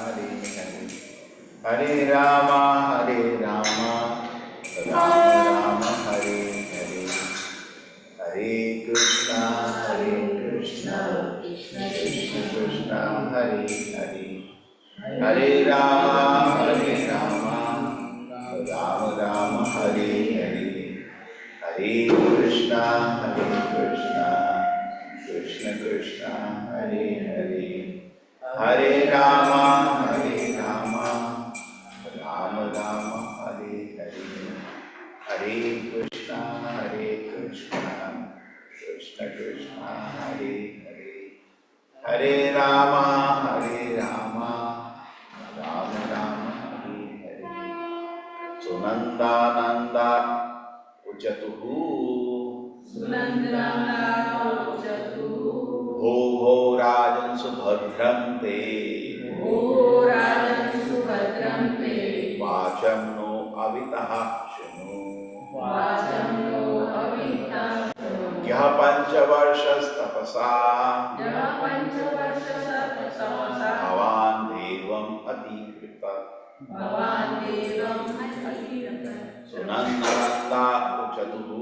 Hare Hare, Hare Rama, Rama Rama, Hare Hare, Hare Krishna, Krishna Krishna, Hare Hare, Hare Rama, Rama Rama, Hare Hare, Hare Krishna, Krishna Krishna, Hare Hare, Hare Rama, Rama Rama, Hare Hare, Hare Krishna, Krishna Krishna, Hare Hare, Hare Rama, Rama Rama, Hare Hare. Sunandananda Uchatuhu, Ho Ho Rajan Subhadram Te, Vacham no Avitaha Shanu, Yah Panchavarshas Tapasa, Bhavan Devam Atikritat, Sunandananda Uchatuhu,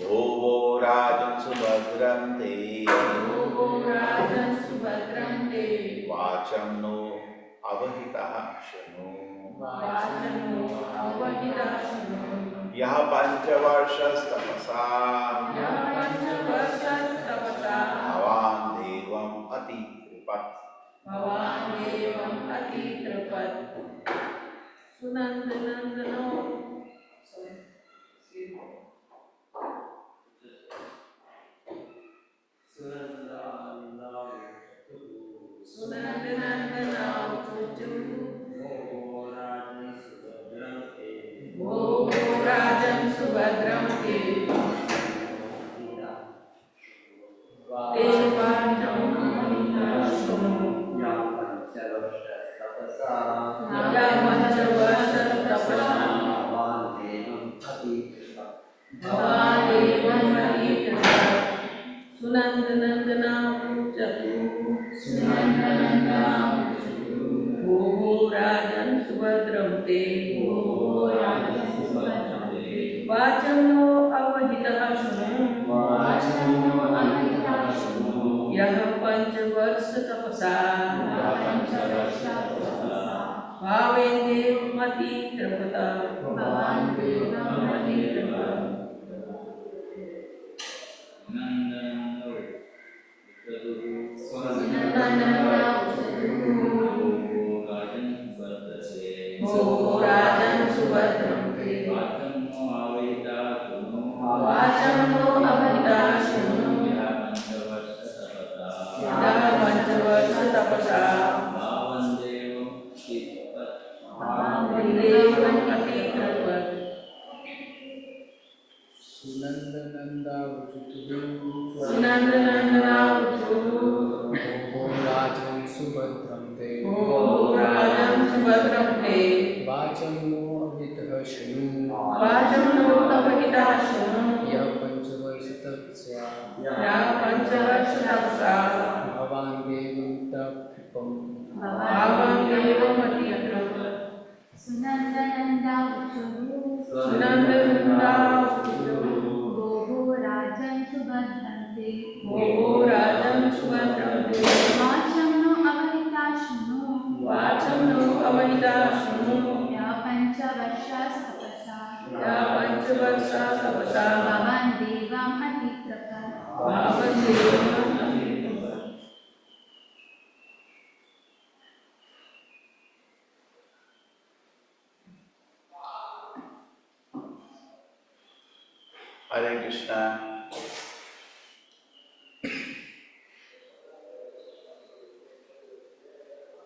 Ho Rajan Subhadram Te, Vacham no Avahitaha Shanu, Yah Panchavarshas Tapasa, Bhavan Devam Atikripat, Hare Krishna.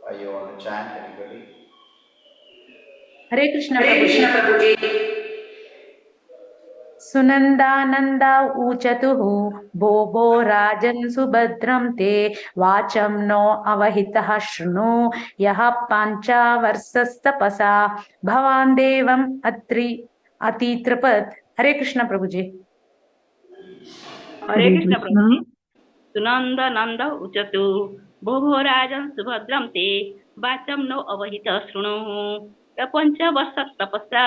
Are you on the chant, anybody? Hare Krishna Prabhuji. Sunandananda uchatuhu bobo rajan subhadram te vacham no avahitah shruno yaha pancha varsastapasa bhavan devam atitrapat. Hare Krishna Prabhuji. Hare Krishna Prabhuji. सुनंदनंद उचतु भोभो राजन सुभद्रम ते वाचम no अवहित शृणु प्रपंचवर्ष तपस्या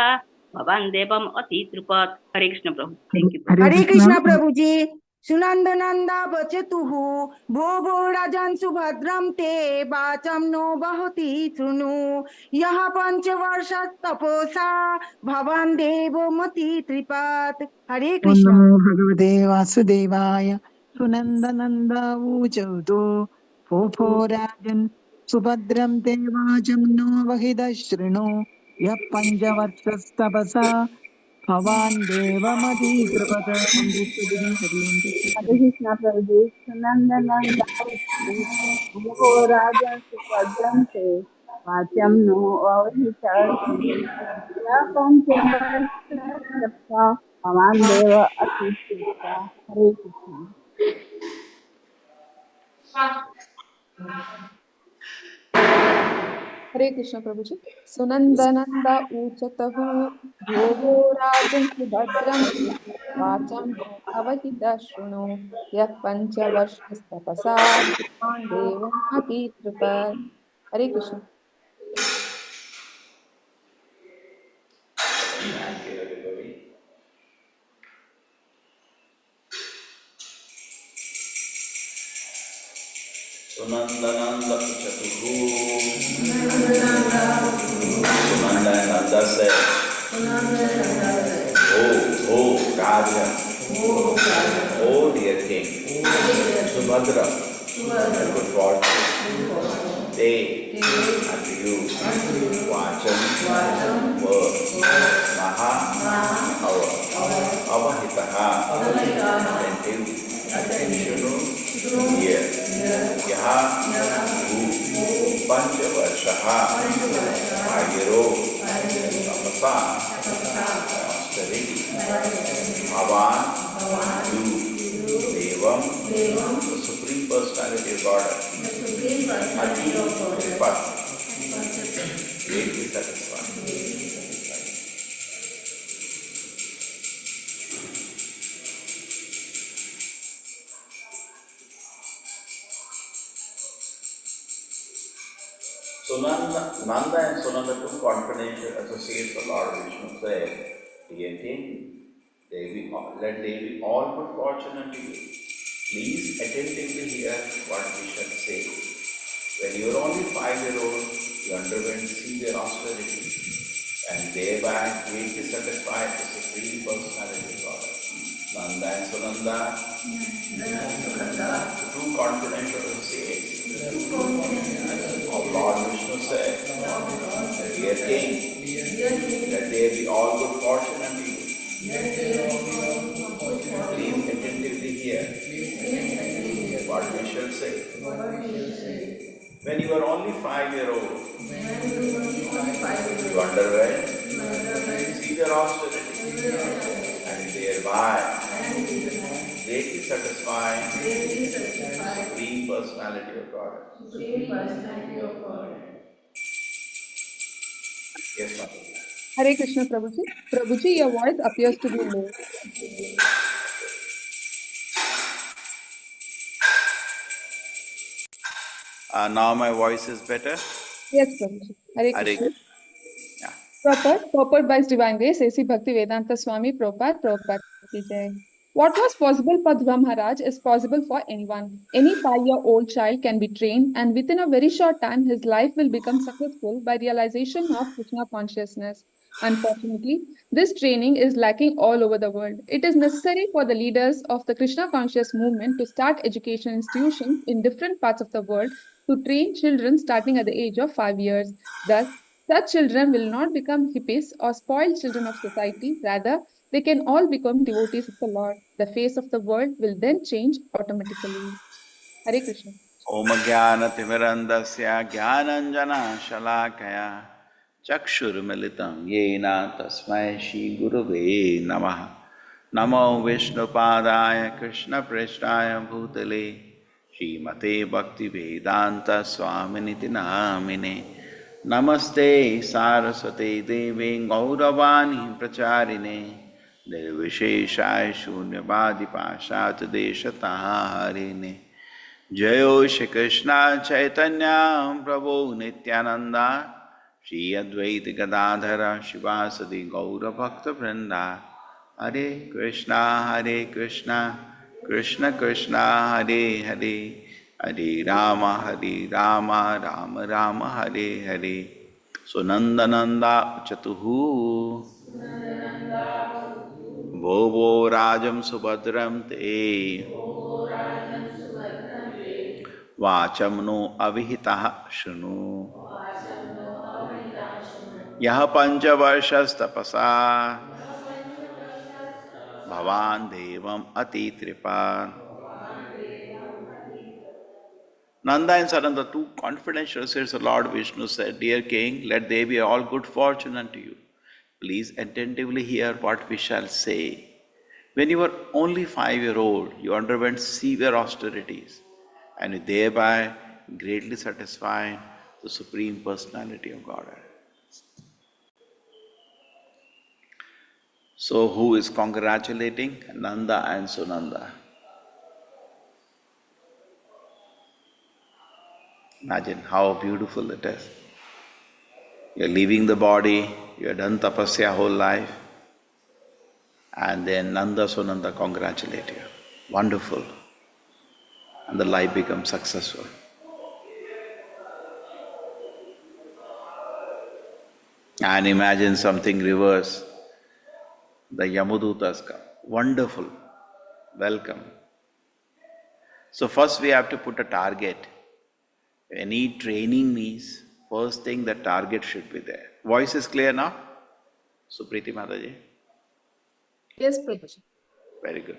भवान देवम अति त्रिपत। हरे कृष्ण प्रभु। Thank you. Hare Krishna प्रभु जी। सुनंद नंदा बचतु भो भो राजन सुभद्रम ते वाचम नो बहुति सुनु यह पंचवर्ष तपोसा भवन देव मति त्रिपात। हरे कृष्णा। नमो भगवते वासुदेवाय सुनंदनंद ऊचौतो फोफो राजन् सुभद्रं ते वाचं नो वहिदशृणु यः पञ्चवर्षस्तपसा भवान् देवमतीकृपत। हरि ओम् Hare Krishna Prabhuji, Sunandananda Bhavo Raja Supadante, Vacham no Avahita Sunu, Yakam Chevasya, Amandeva Atitya, Hare Krishna. हरे कृष्ण प्रभु जी। सुनंदनंदा ऊचतहु भोगो राजन् सुभद्रं वाचं नो अवहित शृणु यः पंचवर्षस्तपसा भगवान् देवमति कृपा। हरे Krishna. Thank you, everybody. Sunandananda Chatuhu. Sunanda and Nanda said, Oh, Raja, oh dear king, Subhadra, good fortune, they unto you, Vacham, word, Maha, our, Avahitaha, attentive, Shunu, here, Yaha, who, Panchavarshaha, 5 year old, Tapasa, austerity, Bhavan, you, Devam, the Supreme Personality of God, Ati, Tripat, greatly satisfied. So Nanda and Sunanda, two confidential associates of Lord Krishna, said, Dear king, let there be all good fortune unto you. Please attentively hear what we shall say. When you were only 5 year old, you underwent severe austerity and thereby greatly satisfied the Supreme Personality of God. Nanda and Sunanda, the two confidential associates of Lord Krishna said, Dear king, let there be all good fortune unto you. Please attentively hear what we shall say. When you were only 5 year old, you underwent severe austerity and thereby greatly satisfying the Supreme Personality of God. Yes, Mother. Hare Krishna Prabhu ji. Prabhu ji, your voice appears to be low. Now my voice is better. Yes Prabhu ji. Hare Hare Krishna. Yeah. Purport by His Divine Grace, A.C. Bhakti Vedanta Swami Prabhupada ki jai. What was possible for Dhruva Maharaj is possible for anyone. Any 5-year-old child can be trained, and within a very short time, his life will become successful by realization of Krishna consciousness. Unfortunately, this training is lacking all over the world. It is necessary for the leaders of the Krishna conscious movement to start education institutions in different parts of the world to train children starting at the age of 5 years. Thus, such children will not become hippies or spoiled children of society. Rather, they can all become devotees of the Lord. The face of the world will then change automatically. Hare Krishna. Om Jnana-timirandasya Jnananjana Shalakaya Chakshurmilitam Yena Tasmai Shri Gurave Namaha. Namo Vishnupadaya Krishna Preshtaya Bhutale Srimate Bhakti Vedanta Swaminiti Namine. Namaste Saraswate Devi Gauravani Pracharine Nirvisheshaya Shunyavadi Pashat Deshatarine Jayo Shri Krishna Chaitanya Prabhu Nityananda Shri Advaita Gadadhara Shivasadi Gaura Bhakta Vrinda Hare Krishna Krishna Krishna Hare Hare Hare Rama Rama Rama Hare Hare So Nandananda Chatuhu Bhovo Rajam Subhadram Te Vacham no avihitah shunu Yaha panchavarshas tapasa Bhavan devam atitripan. Nanda and Sananda, two confidential sisters of Lord Vishnu said, Dear King, let there be all good fortune unto you. Please attentively hear what we shall say. When you were only 5-year-old, you underwent severe austerities and you thereby greatly satisfied the Supreme Personality of Godhead. So who is congratulating? Nanda and Sunanda. Imagine how beautiful it is. You're leaving the body, you have done tapasya whole life, and then Nanda Sunanda congratulate you. Wonderful. And the life becomes successful. And imagine something reverse. The Yamudutas come. Wonderful. Welcome. So first we have to put a target. Any training means, first thing the target should be there. Voice is clear now? Supriti Mataji? Yes, Prabhuji. Very good.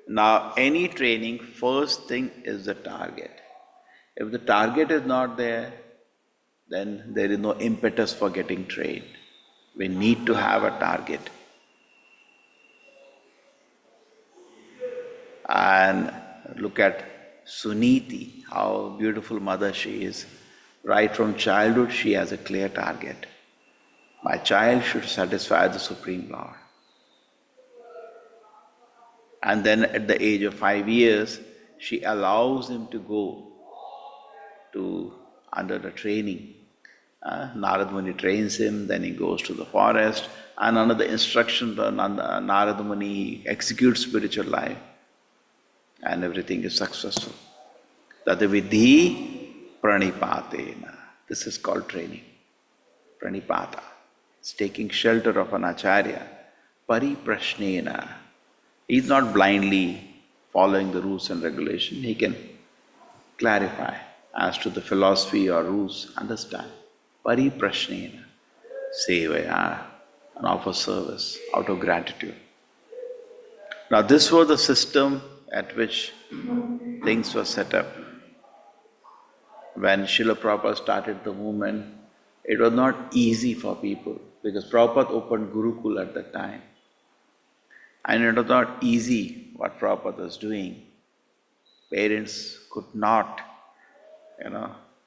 Now, any training, first thing is the target. If the target is not there, then there is no impetus for getting trained. We need to have a target. And look at Suniti, how beautiful mother she is. Right from childhood, she has a clear target. My child should satisfy the Supreme Lord. And then at the age of 5 years, she allows him to go to under the training. Narad Muni trains him, then he goes to the forest, and under the instruction of Narad Muni, he executes spiritual life, and everything is successful. Tadavidhi pranipatena. This is called training. Pranipata. It's taking shelter of an acharya. Pariprashnena. He's not blindly following the rules and regulations. He can clarify as to the philosophy or rules, understand. Pariprashnena. Seva, and offer service out of gratitude. Now this was the system at which things were set up. When Srila Prabhupada started the movement, it was not easy for people because Prabhupada opened Gurukul at that time. And it was not easy what Prabhupada was doing. Parents could not,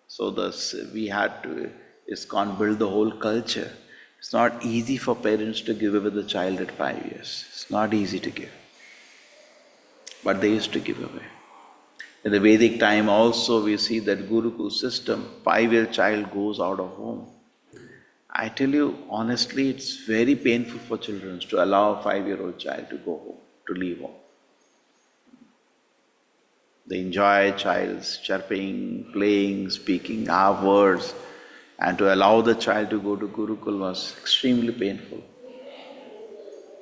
so we had to, ISKCON build the whole culture. It's not easy for parents to give away the child at 5 years. It's not easy to give. But they used to give away. In the Vedic time also we see that Gurukul system, 5-year child goes out of home. I tell you honestly, it's very painful for children to allow a 5-year-old child to go home, to leave home. They enjoy child's chirping, playing, speaking our words, and to allow the child to go to Gurukul was extremely painful.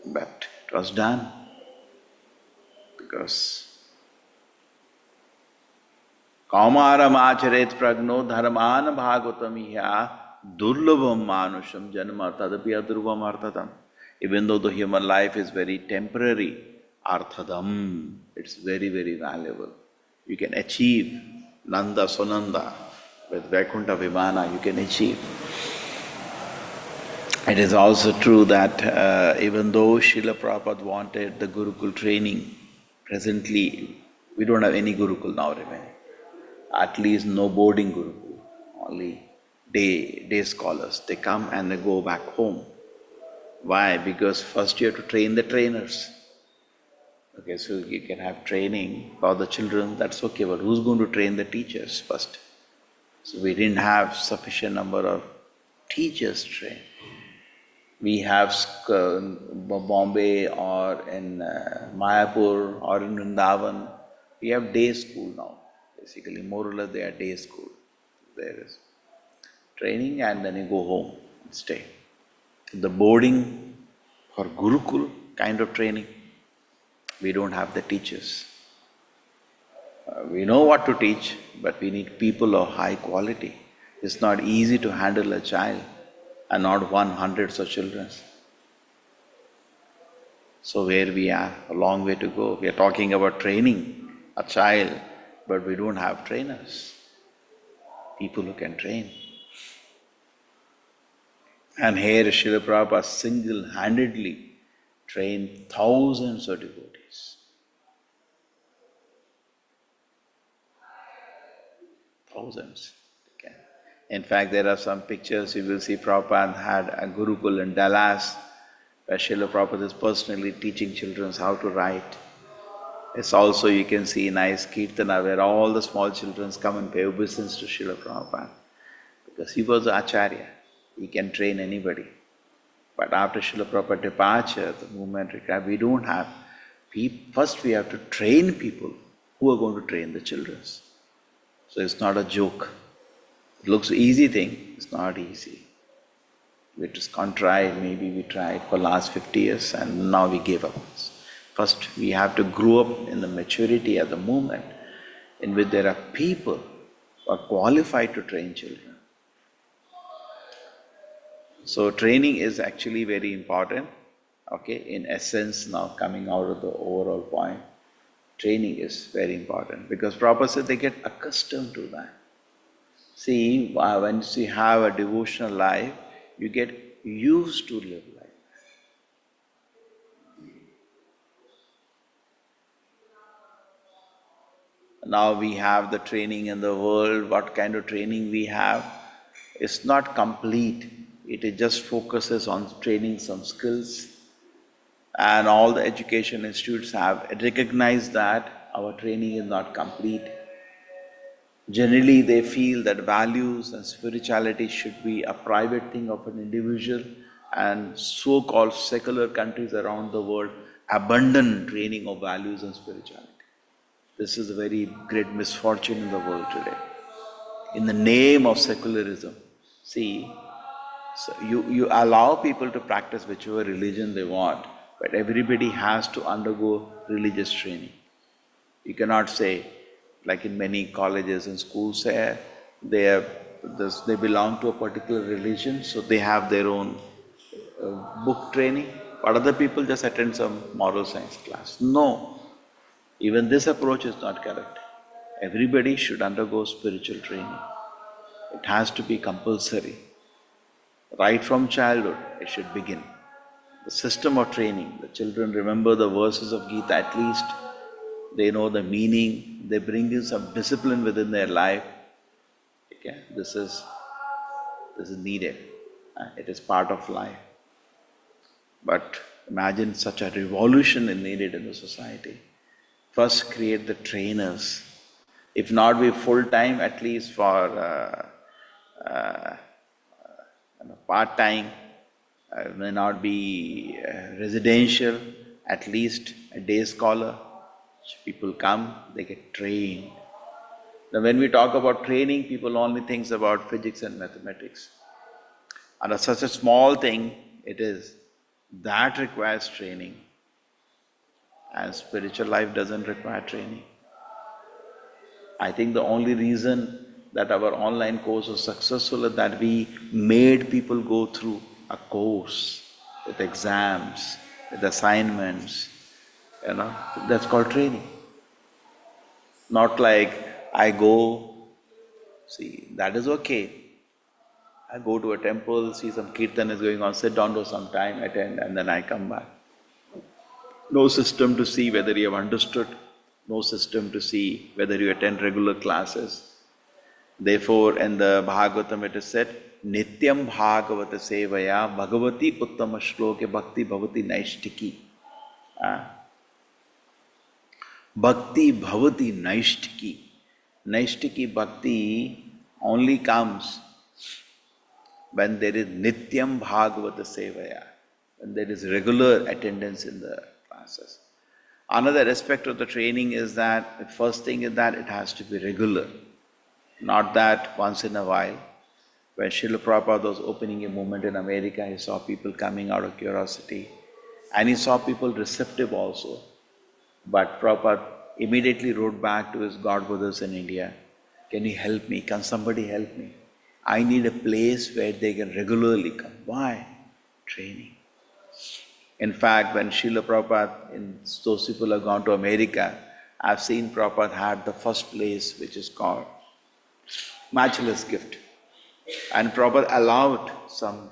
But it was done because Kaumaram acharet pragno dharman bhagavatam durlabham manusham janma tadapi adurvam arthatam. Even though the human life is very temporary, arthadam, it's very, very valuable. You can achieve Nanda Sunanda with Vaikuntha Vimana, you can achieve. It is also true that even though Srila Prabhupada wanted the Gurukul training, presently we don't have any Gurukul now remaining. At least no boarding Gurukul, only day scholars. They come and they go back home. Why? Because first you have to train the trainers. Okay, so you can have training for the children, that's okay, but who's going to train the teachers first? So we didn't have sufficient number of teachers trained. We have Bombay or in Mayapur or in Vrindavan, we have day school now. Basically, more or less they are day school. There is training and then you go home and stay. The boarding or Gurukul kind of training, we don't have the teachers. We know what to teach, but we need people of high quality. It's not easy to handle a child and not 100 of children. So where we are, a long way to go. We are talking about training a child, but we don't have trainers, people who can train. And here Srila Prabhupada single-handedly trained thousands of devotees. Thousands. Okay. In fact, there are some pictures you will see Prabhupada had a Gurukul in Dallas, where Srila Prabhupada is personally teaching children how to write. It's also, you can see nice kirtana where all the small children come and pay obeisance to Srila Prabhupada. Because he was the Acharya, he can train anybody. But after Srila Prabhupada's departure, the movement required, we don't have people. First we have to train people who are going to train the children. So it's not a joke. It looks easy thing, it's not easy. We just can't try, maybe we tried for last 50 years and now we gave up. First we have to grow up in the maturity of the movement in which there are people who are qualified to train children. So training is actually very important, okay, in essence now coming out of the overall point. Training is very important because Prabhupada said they get accustomed to that. See, once you have a devotional life, you get used to live like that. Now we have the training in the world, what kind of training we have, it's not complete. It just focuses on training some skills. And all the education institutes have recognized that our training is not complete. Generally, they feel that values and spirituality should be a private thing of an individual, and so-called secular countries around the world abandon training of values and spirituality. This is a very great misfortune in the world today. In the name of secularism, see, so you allow people to practice whichever religion they want, but everybody has to undergo religious training. You cannot say, like in many colleges and schools, they belong to a particular religion, so they have their own book training, but other people just attend some moral science class. No, even this approach is not correct. Everybody should undergo spiritual training. It has to be compulsory. Right from childhood, it should begin. The system of training, the children remember the verses of Gita at least, they know the meaning, they bring in some discipline within their life. Okay? This is needed. It is part of life. But imagine such a revolution is needed in the society. First create the trainers. If not be full-time, at least for part-time, may not be residential, at least a day scholar. People come, they get trained. Now when we talk about training, people only think about physics and mathematics. And such a small thing it is, that requires training. And spiritual life doesn't require training. I think the only reason that our online course was successful is that we made people go through a course with exams, with assignments, that's called training. Not like I go, see, that is okay. I go to a temple, see some kirtan is going on, sit down for some time, attend, and then I come back. No system to see whether you have understood, no system to see whether you attend regular classes. Therefore, in the Bhagavatam it is said, Nityam Bhagavata Sevaya Bhagavati Uttama Shloke Bhakti Bhavati Naishtiki. Bhakti bhavati naishtiki. Naishtiki bhakti only comes when there is nityam bhagavata sevaya, when there is regular attendance in the classes. Another aspect of the training is that, the first thing is that it has to be regular, not that once in a while. When Srila Prabhupada was opening a movement in America, he saw people coming out of curiosity, and he saw people receptive also. But Prabhupada immediately wrote back to his God brothers in India, can you help me? Can somebody help me? I need a place where they can regularly come. Why? Training. In fact, when Srila Prabhupada and those people have gone to America, I've seen Prabhupada had the first place which is called Matchless Gift. And Prabhupada allowed some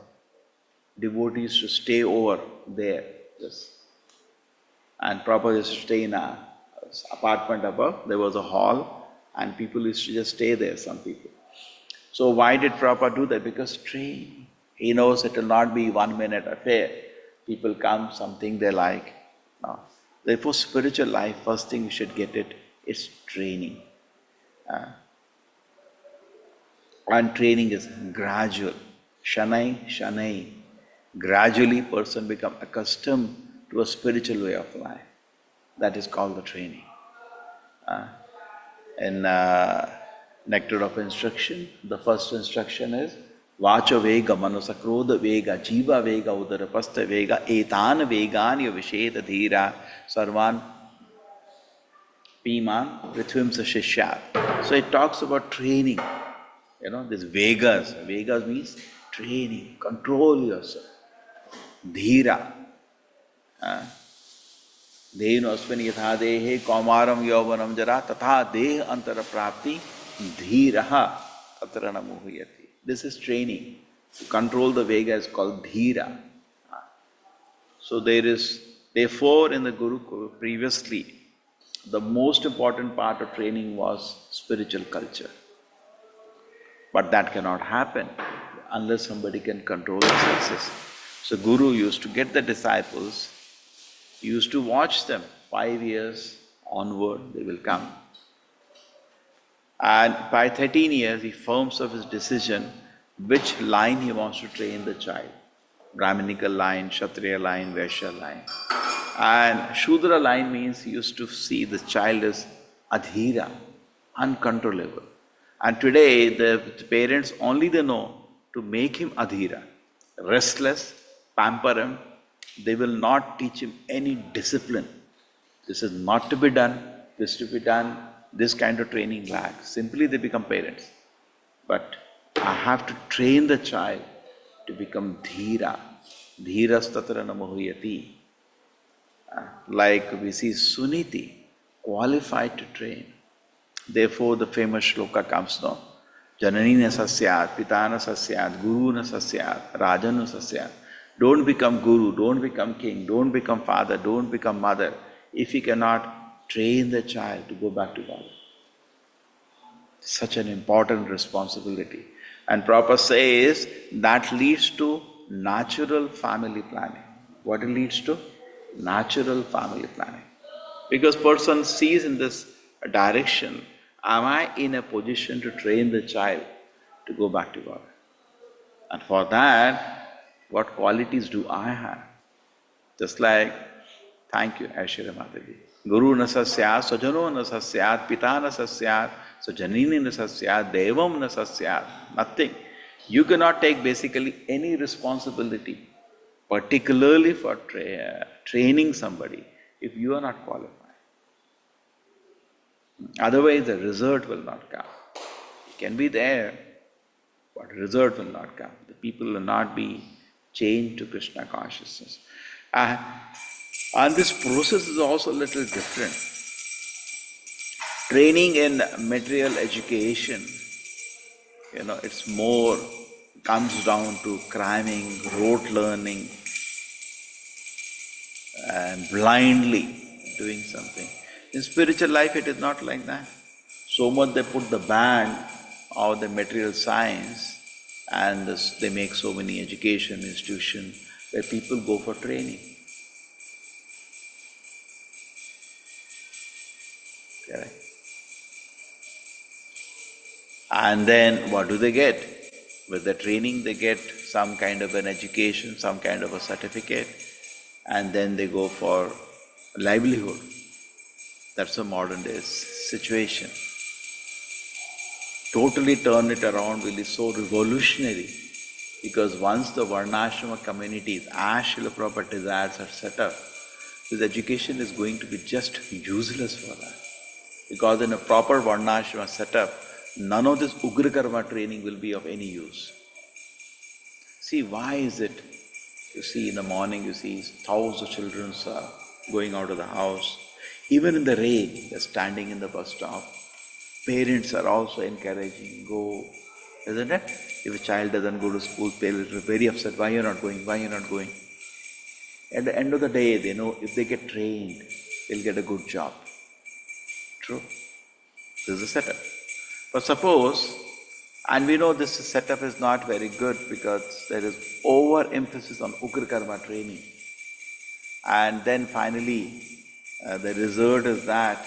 devotees to stay over there. Yes. And Prabhupada used to stay in an apartment above. There was a hall, and people used to just stay there, some people. So why did Prabhupada do that? Because training. He knows it will not be 1 minute affair. People come, something they like. No. Therefore, spiritual life, first thing you should get it is training. And training is gradual. Shanai, Shanai. Gradually, person become accustomed to a spiritual way of life. That is called the training. In Nectar of Instruction, the first instruction is Vacha Vega, Manasa Krodha Vega, Jiva Vega, Udarapasta Vega, Etan Veganya Visheta Dhira, Sarvan Piman, Prithvimsa Shishyat. So it talks about training. This Vegas. Vegas means training, control yourself. Dhira. Dehino asmini yatha dehe kaumaram yauvanam jara tatha deh antara prapti dhiraha atrana muhyati. This is training. To control the Vega is called Dhira. So therefore in the Gurukul previously, the most important part of training was spiritual culture. But that cannot happen unless somebody can control the senses. So Guru used to get the disciples, he used to watch them 5 years onward, they will come. And by 13 years, he forms of his decision which line he wants to train the child. Brahminical line, Kshatriya line, Vaishya line. And Shudra line means he used to see the child as adhira, uncontrollable. And today, the parents only they know to make him adhira, restless, pamper him. They will not teach him any discipline. This is not to be done, this to be done. This kind of training lacks. Simply they become parents. But I have to train the child to become dhira. Dhirastatra namohuyati. Like we see Suniti, qualified to train. Therefore the famous shloka comes now. Jananina sasyat, pitana sasyat, guruna sasyat, rajanu sasyat. Don't become guru, don't become king, don't become father, don't become mother, if you cannot train the child to go back to God. Such an important responsibility. And Prabhupada says that leads to natural family planning. What it leads to? Natural family planning. Because person sees in this direction, am I in a position to train the child to go back to God? And for that, what qualities do I have? Just like, thank you, Aishwarya Mataji. Guru na sasyat, sajano na sasyat, pita na sasyat, sajanini na sasyat, devam na sasyat. Nothing. You cannot take basically any responsibility, particularly for training somebody, if you are not qualified. Otherwise, the result will not come. It can be there, but result will not come. The people will not be chained to Krishna consciousness. And this process is also a little different. Training in material education, it's more, comes down to cramming, rote learning, and blindly doing something. In spiritual life, it is not like that. So much they put the ban of the material science, and they make so many education institutions where people go for training. Correct. And then what do they get? With the training, they get some kind of an education, some kind of a certificate, and then they go for livelihood. That's a modern day situation. Totally turn it around will be so revolutionary, because once the Varnashrama communities, as Srila Prabhupada desires, are set up, this education is going to be just useless for that. Because in a proper Varnashrama setup, none of this Ugra Karma training will be of any use. See, why is it? You see, in the morning, you see thousands of children going out of the house. Even in the rain, they're standing in the bus stop. Parents are also encouraging, go, isn't it? If a child doesn't go to school, parents are very upset. Why you're not going? Why you're not going? At the end of the day, they know if they get trained, they'll get a good job. True? This is a setup. But suppose, and we know this setup is not very good because there is overemphasis on Ugra Karma training. And then finally, the result is that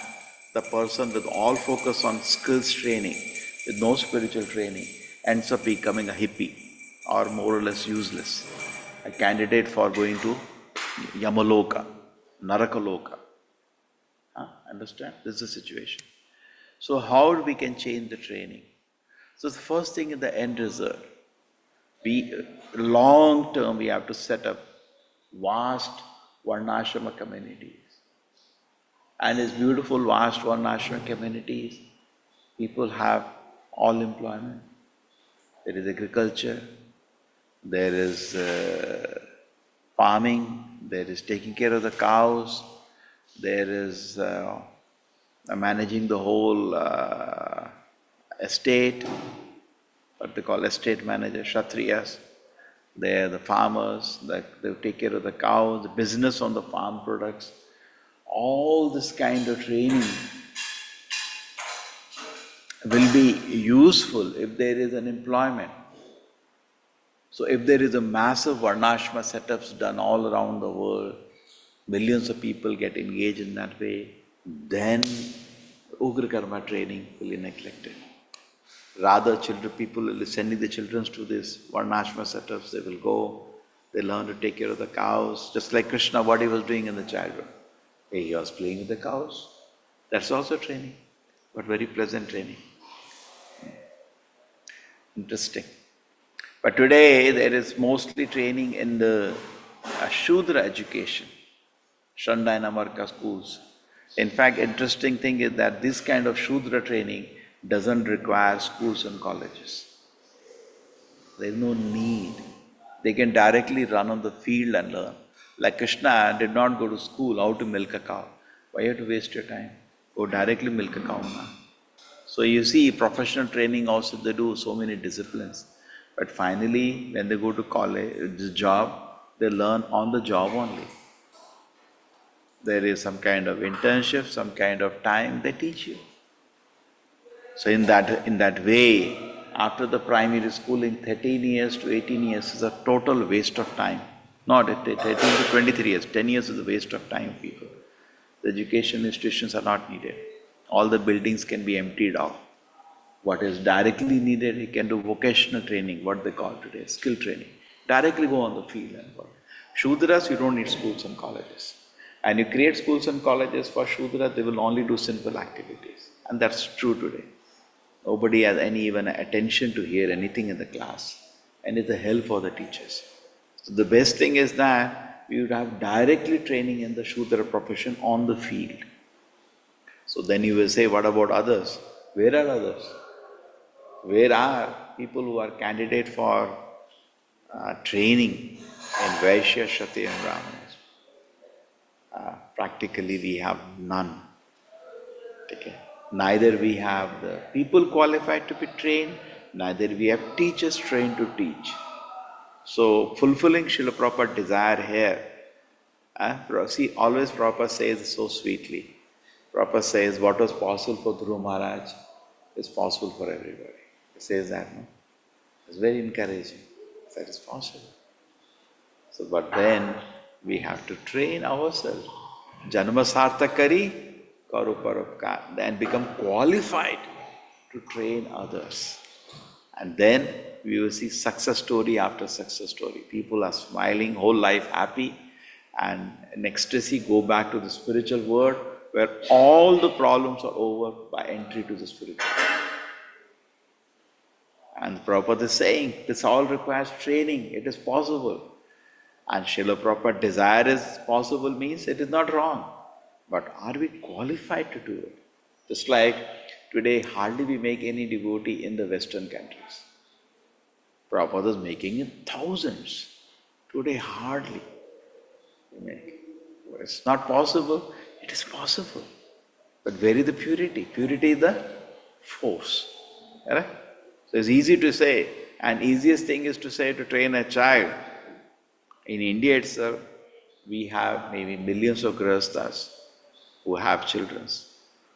the person with all focus on skills training, with no spiritual training, ends up becoming a hippie or more or less useless, a candidate for going to Yamaloka, Narakaloka. Understand? This is the situation. So how we can change the training? So the first thing in the end result, long term we have to set up vast Varnashrama communities. And these beautiful vast Varnashrama communities, people have all employment. There is agriculture, there is farming, there is taking care of the cows, there is managing the whole estate, what they call estate manager, Kshatriyas. They are the farmers, they take care of the cows, the business on the farm products. All this kind of training will be useful if there is an employment. So if there is a massive Varnashrama setups done all around the world, millions of people get engaged in that way, then Ugra Karma training will be neglected. Rather, people will be sending the children to these Varnashrama setups, they will go, they learn to take care of the cows, just like Krishna, what he was doing in the childhood. He was playing with the cows. That's also training, but very pleasant training. Interesting. But today there is mostly training in the Shudra education, Shanda and Amarka schools. In fact, interesting thing is that this kind of Shudra training doesn't require schools and colleges. There is no need. They can directly run on the field and learn. Like Krishna did not go to school how to milk a cow. Why you have to waste your time? Go directly milk a cow now. So you see, professional training also they do so many disciplines. But finally, when they go to college, the job, they learn on the job only. There is some kind of internship, some kind of time they teach you. So in that way, after the primary schooling, 13 years to 18 years is a total waste of time. Not 13 to 23 years, 10 years is a waste of time, people. The education institutions are not needed. All the buildings can be emptied out. What is directly needed, you can do vocational training, what they call today, skill training. Directly go on the field and work. Shudras, you don't need schools and colleges. And you create schools and colleges for Shudra, they will only do simple activities. And that's true today. Nobody has any even attention to hear anything in the class. And it's a hell for the teachers. So the best thing is that we would have directly training in the Shudra profession on the field. So then you will say, what about others? Where are others? Where are people who are candidate for training in Vaishya, Kshatriya and Brahmanas? Practically we have none. Okay. Neither we have the people qualified to be trained, neither we have teachers trained to teach. So fulfilling Srila Prabhupada's desire here, see, always Prabhupada says so sweetly. Prabhupada says what was possible for Dhruva Maharaj is possible for everybody. He says that, no? It's very encouraging. That is possible. So, but then we have to train ourselves. Janma sartha kari, karo paropkar, then become qualified to train others. And then we will see success story after success story. People are smiling, whole life happy, and in ecstasy go back to the spiritual world where all the problems are over by entry to the spiritual world. And Prabhupada is saying this all requires training, it is possible. And Srila Prabhupada desire is possible means it is not wrong. But are we qualified to do it? Just like today, hardly we make any devotee in the Western countries. Prabhupada is making in thousands. Today, hardly we make. It's not possible. It is possible. But where is the purity? Purity is the force. Right? So it's easy to say, and easiest thing is to say to train a child. In India itself, we have maybe millions of grihasthas who have children.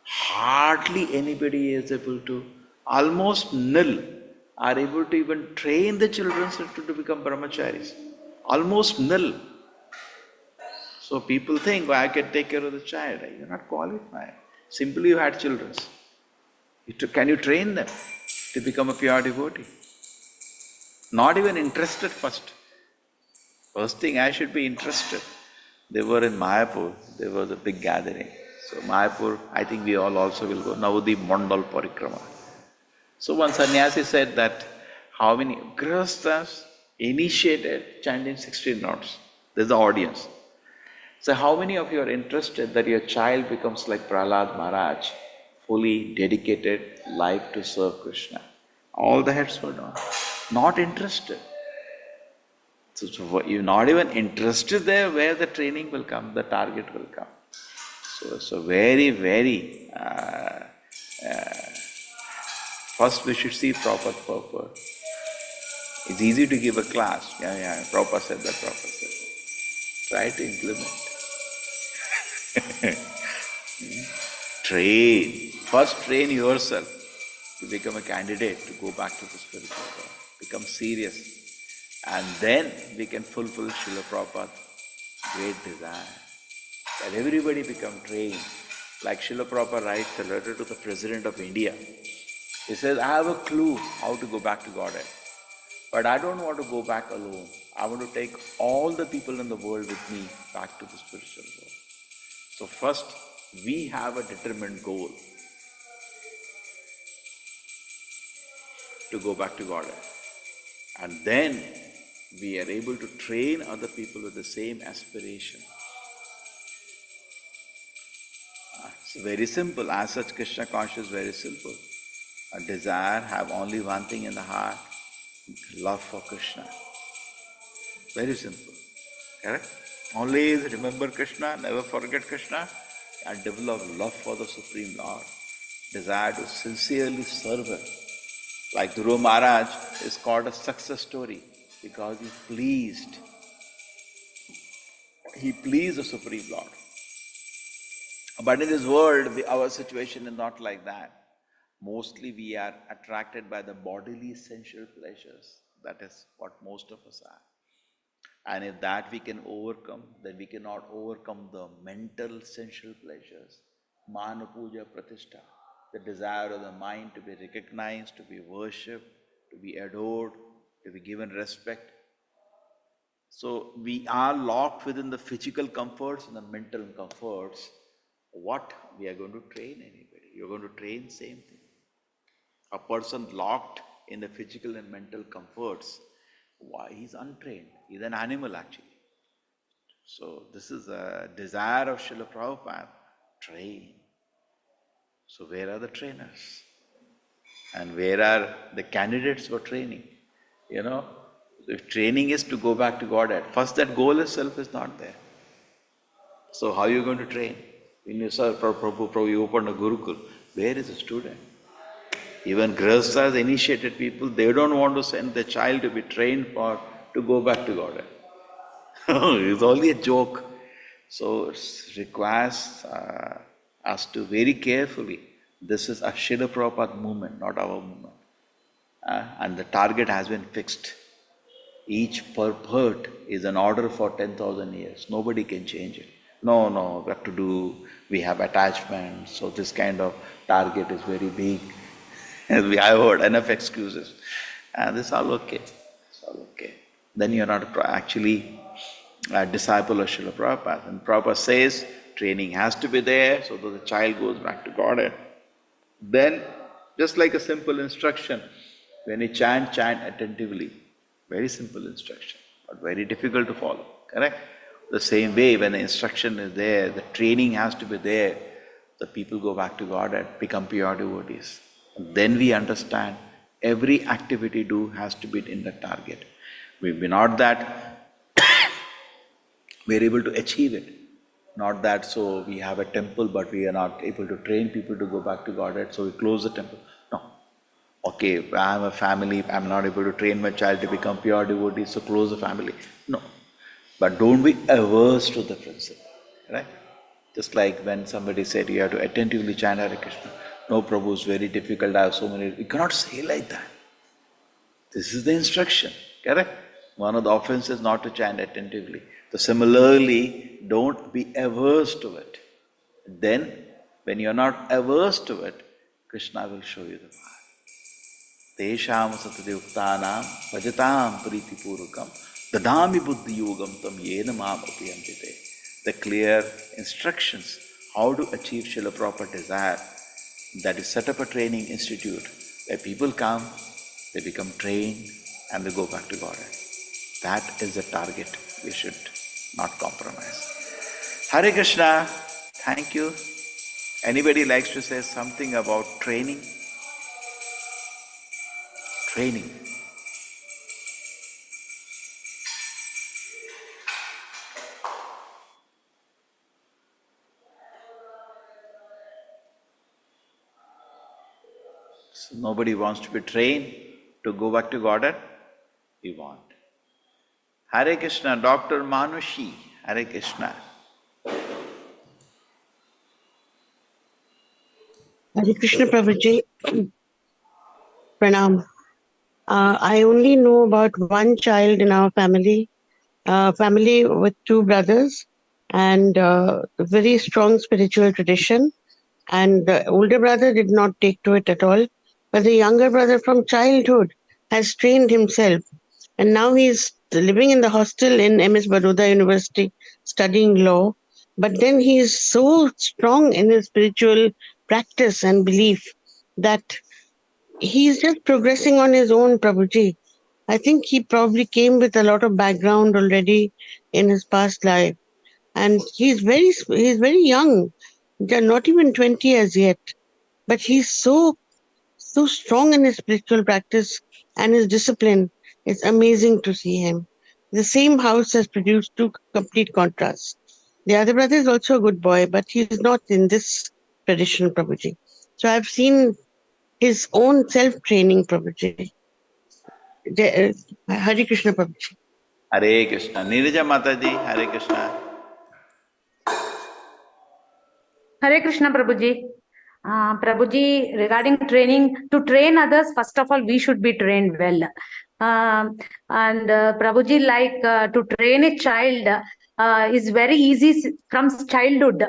Hardly anybody is able to, almost nil, are able to even train the children to become brahmacharis. Almost nil. So people think, well, I can take care of the child. You're not qualified. Simply you had children. Can you train them to become a pure devotee? Not even interested first. First thing, I should be interested. They were in Mayapur, there was a big gathering. So Mayapur, I think we all also will go, Navadip Mandal Parikrama. So one sannyasi said that how many grihasthas initiated chanting 16 notes. There's the audience. So how many of you are interested that your child becomes like Prahlad Maharaj, fully dedicated life to serve Krishna? All the heads were down. Not interested. So you're not even interested there where the training will come, the target will come. So very, very, first we should see proper purpose. It's easy to give a class. Yeah, Prabhupada said that, Prabhupada said that. Try to implement. Train. First train yourself to become a candidate to go back to the spiritual world. Become serious. And then we can fulfill Srila Prabhupada's great desire. That everybody become trained. Like Srila Prabhupada writes a letter to the President of India. He says, I have a clue how to go back to Godhead. But I don't want to go back alone. I want to take all the people in the world with me back to the spiritual world. So first, we have a determined goal to go back to Godhead. And then we are able to train other people with the same aspiration. It's very simple. As such, Krishna consciousness is very simple. A desire, have only one thing in the heart, love for Krishna. Very simple. Correct? Always remember Krishna, never forget Krishna, and develop love for the Supreme Lord. Desire to sincerely serve Him. Like Dhruva Maharaj is called a success story because he pleased the Supreme Lord. But in this world, our situation is not like that. Mostly we are attracted by the bodily sensual pleasures. That is what most of us are. And if that we can overcome, then we cannot overcome the mental sensual pleasures. Mana Puja Pratishtha, the desire of the mind to be recognized, to be worshipped, to be adored, to be given respect. So we are locked within the physical comforts and the mental comforts. What? We are going to train anybody. You're going to train same thing. A person locked in the physical and mental comforts, why? He's untrained. He's an animal actually. So this is a desire of Srila Prabhupada. Train. So where are the trainers? And where are the candidates for training? You know, if training is to go back to Godhead, first that goal itself is not there. So how are you going to train? When you say, Prabhu, you opened a Gurukul, where is the student? Even grihasthas, initiated people, they don't want to send their child to be trained to go back to Godhead. It's only a joke. So it requires us to very carefully, this is a Srila Prabhupada movement, not our movement. And the target has been fixed. Each purport is an order for 10,000 years. Nobody can change it. No, no, we have to do, we have attachments, so this kind of target is very big. I heard enough excuses. And this is all okay. It's all okay. Then you're not actually a disciple of Srila Prabhupada. And Prabhupada says training has to be there so that the child goes back to Godhead. Then, just like a simple instruction, when you chant, chant attentively. Very simple instruction, but very difficult to follow. Correct? The same way, when the instruction is there, the training has to be there, the people go back to Godhead, become pure devotees. Then we understand every activity do has to be in the target. We're not that we're able to achieve it. Not that so we have a temple but we are not able to train people to go back to Godhead, so we close the temple. No. Okay, I have a family, I'm not able to train my child to become pure devotee, so close the family. No. But don't be averse to the principle. Right? Just like when somebody said you have to attentively chant Hare Krishna. No, Prabhu, it's very difficult, I have so many. You cannot say like that. This is the instruction. Correct? One of the offenses not to chant attentively. So similarly, don't be averse to it. Then, when you're not averse to it, Krishna will show you the path. Tesham satadhyuktanam bhajatam pritipurukam dadami buddhi yogam tam yena mam apiyantite. The clear instructions how to achieve Srila Prabhupada desire. That is, set up a training institute where people come, they become trained, and they go back to Godhead. That is the target. We should not compromise. Hare Krishna, thank you. Anybody likes to say something about training? Training. So nobody wants to be trained to go back to Godhead? We want. Hare Krishna, Dr. Manushi, Hare Krishna. Hare Krishna Prabhuji, Pranam. I only know about one child in our family, family with two brothers, and a very strong spiritual tradition. And the older brother did not take to it at all, but the younger brother from childhood has trained himself. And now he's living in the hostel in MS Baroda University studying law. But then he is so strong in his spiritual practice and belief that he's just progressing on his own, Prabhuji. I think he probably came with a lot of background already in his past life. And he's very young. They're not even 20 as yet. But he's so strong in his spiritual practice and his discipline. It's amazing to see him. The same house has produced two complete contrasts. The other brother is also a good boy, but he's not in this tradition, Prabhuji. So I've seen his own self-training, Prabhuji. Hare Krishna, Prabhuji. Hare Krishna. Niraja Mataji, Hare Krishna. Hare Krishna, Prabhuji. Prabhuji, regarding training, to train others, first of all, we should be trained well. Prabhuji, like to train a child is very easy from childhood.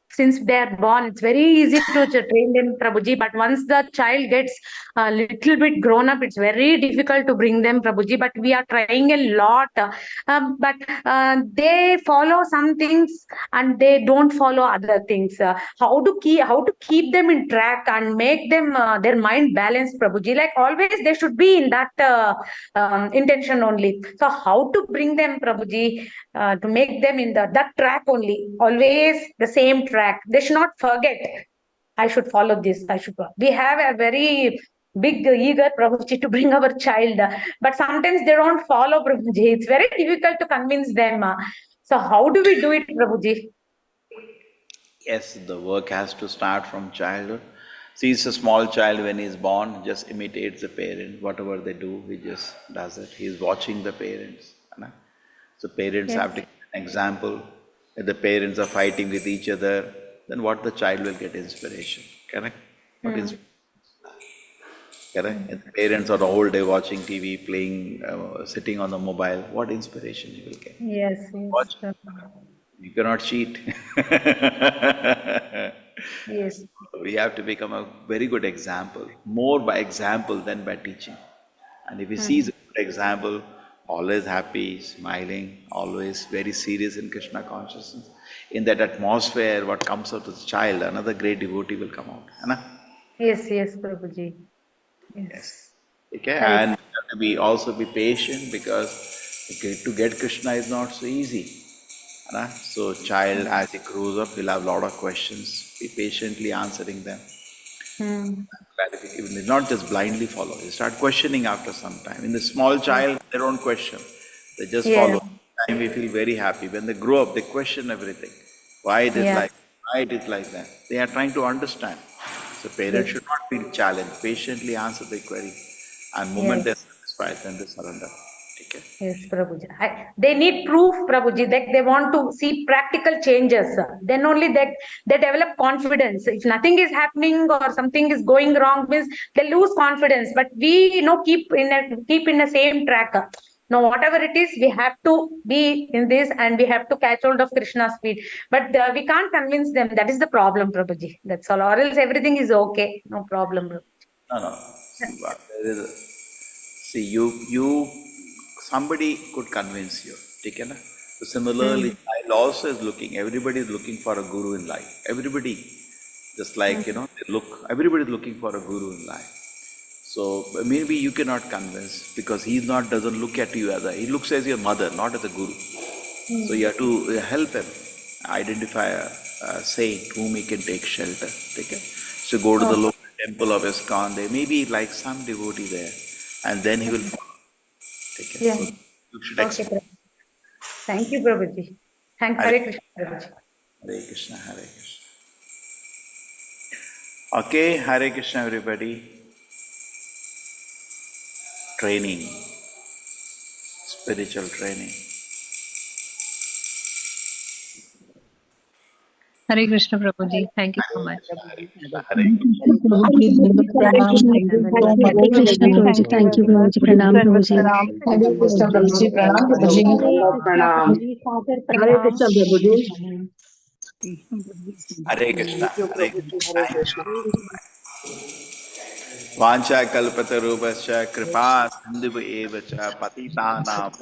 Since they are born, it's very easy to train them, Prabhuji. But once the child gets a little bit grown up, it's very difficult to bring them, Prabhuji. But we are trying a lot. But they follow some things and they don't follow other things. How to keep them in track and make them their mind balanced, Prabhuji. Like always, they should be in that intention only. So how to bring them, Prabhuji, to make them in that track only, always the same track. They should not forget, I should follow this, we have a very big eager, Prabhuji, to bring our child, but sometimes they don't follow, Prabhuji. It's very difficult to convince them. So how do we do it, Prabhuji? Yes, the work has to start from childhood. See, it's a small child when he's born, just imitates the parent. Whatever they do, he just does it. He's watching the parents. Right? So parents have to give an example. If the parents are fighting with each other, then what the child will get inspiration. Correct? What is correct? If the parents are the whole day watching TV, playing, sitting on the mobile, what inspiration he will get? Yes. Watch. You cannot cheat. Yes. We have to become a very good example, more by example than by teaching. And if he sees a good example, always happy, smiling, always very serious in Krishna consciousness, in that atmosphere, what comes out of the child, another great devotee will come out. Hai na? Yes, yes, Prabhuji. Yes. Yes. Okay, Hare and you have to be also be patient because to get Krishna is not so easy. Right? So child as he grows up will have a lot of questions. Be patiently answering them. Hmm. Clarification. Not just blindly follow. You start questioning after some time. In the small child, they don't question. They just Yeah, follow. Time we feel very happy. When they grow up, they question everything. Why it is yeah, like, why it is like that. They are trying to understand. So parents yes, should not feel challenged. Patiently answer the query. And moment yes. they satisfy, then they surrender. Okay. Yes, Prabhuji. They need proof, Prabhuji, that they want to see practical changes. Then only that they develop confidence. If nothing is happening or something is going wrong, means they lose confidence. But we, keep in the same track. No, whatever it is, we have to be in this and we have to catch hold of Krishna's feet. But we can't convince them. That is the problem, Prabhuji. That's all. Or else everything is okay. No problem. No, no. But there is see, somebody could convince you. Okay, na? So similarly, Hmm. child also is looking, everybody is looking for a guru in life. Everybody, just like, everybody is looking for a guru in life. So maybe you cannot convince because doesn't look at you he looks as your mother, not as a guru. So you have to help him identify a saint whom he can take shelter. Okay? So go to the Okay. local temple of ISKCON, there may be like some devotee there, and then he will follow. Okay? Yeah. So you should Okay, explore. Prabhuji. Thank you, Prabhuji. Thank Hare Hare Krishna, Prabhuji. Hare Krishna, Hare Krishna. Okay, Hare Krishna, everybody. Training, spiritual training. Hare Krishna Prabhuji. Thank you so much. Hare Krishna, Hare Prabhuji, Dandavat Hare Pranam. Krishna, Thank you Prabhuji. so Thank much. you Hare very Krishna much. Prabhuji, thank you Prabhuji, Pranam Prabhuji. Hare Krishna, Prabhuji, Pranam, Prabhuji. Hare Krishna Prabhuji, Sagar Hare Pranam. Krishna, Prabhuji. Hare Krishna, Thank you, Hare Prabhuji. Krishna. Hare Thank Krishna. you. Vancha kalpatarubhascha kripa sindhu eva cha patitana